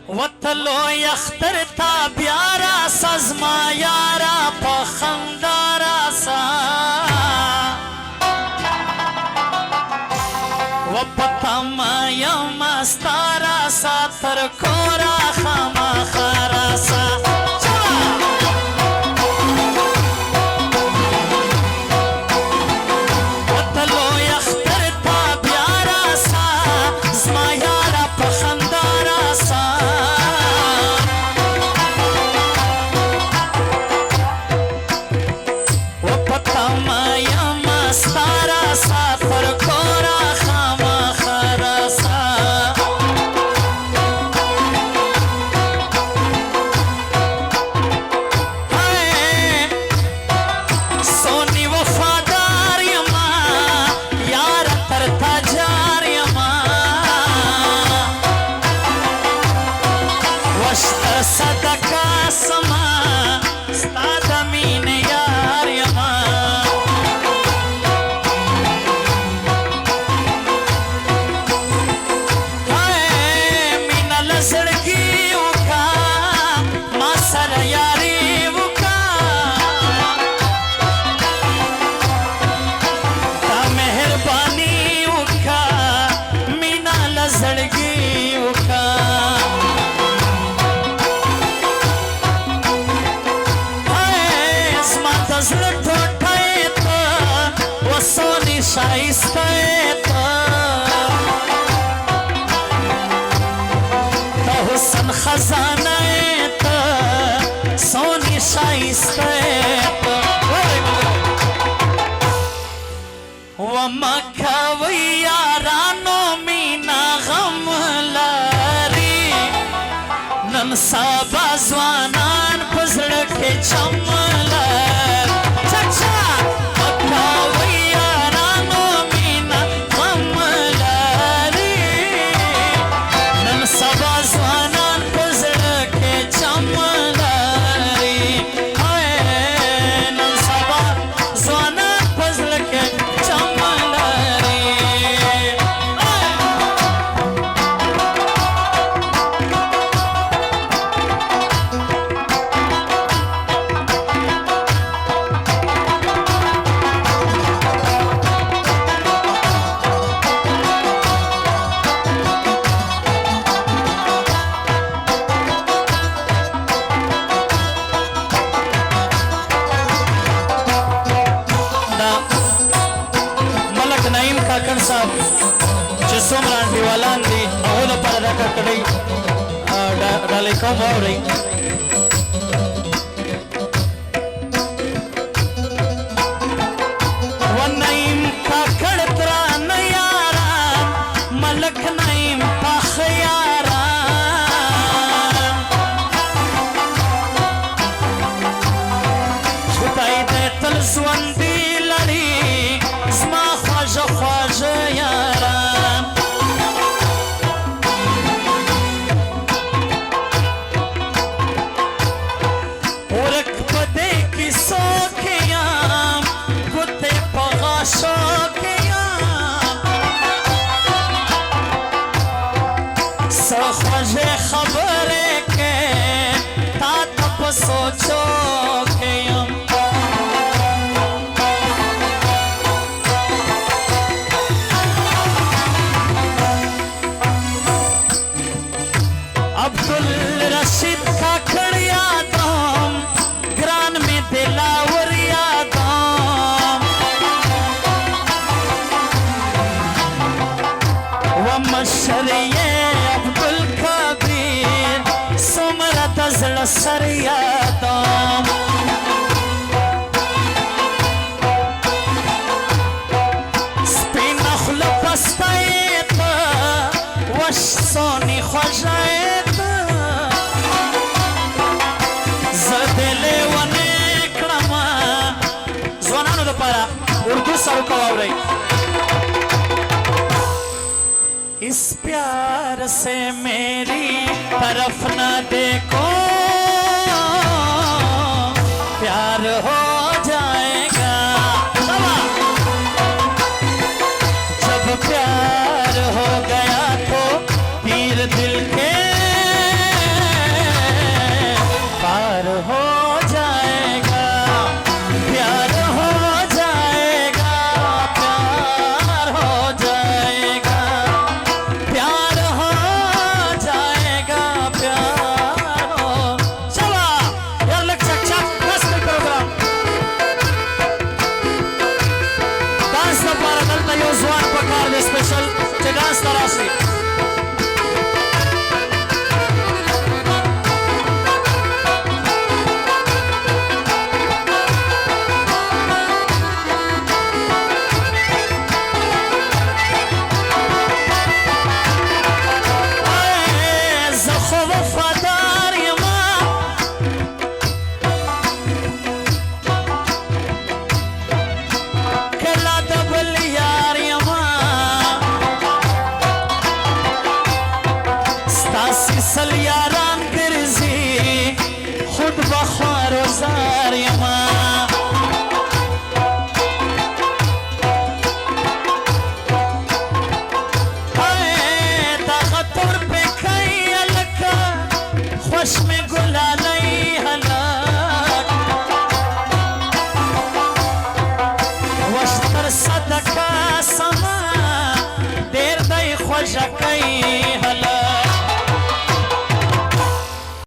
وتلو یختر تا بیارا سزما یارا پخندارا سا وپتم یم استارا سا تر کورا خما خارا سا हुसन खजाना सोनी शाइस्ते वमखवैया रानो मीना गम लारी नन साबा जवानान पजड़ के चमलार चचा दीवालान दी अहोदा पर्दा का कड़ई डाले को भाव रही वनईम का खड़तरा नयारा मलक नईम का खयारा छुटाई दे तलस्वंदी लड़ी इसमा ख्वाजा ख्वाजा यारा खबरे के तातप सोचो के अब्दुल रशीद का खड़िया दाम ग्रान में दिलावर यादाम व मशरिये सरियादाम स्पिना खुलपस्तायत वश सोनी ख्वाजायत जदले वने क्रमा ज़वानानो दपारा उर्दू सर को आवरे इस प्यार से मेरी तरफ न देखो प्यार हो जाएगा जब प्यार हो गया तो तीर दिल के خو وفادار یما کلا د بل یار یما ستاسې سل یاران ګرځي خود بخوار و زار یما خوش میں گلالی حلاک وشتر صدقہ سما دیر دی خوشکی حلاک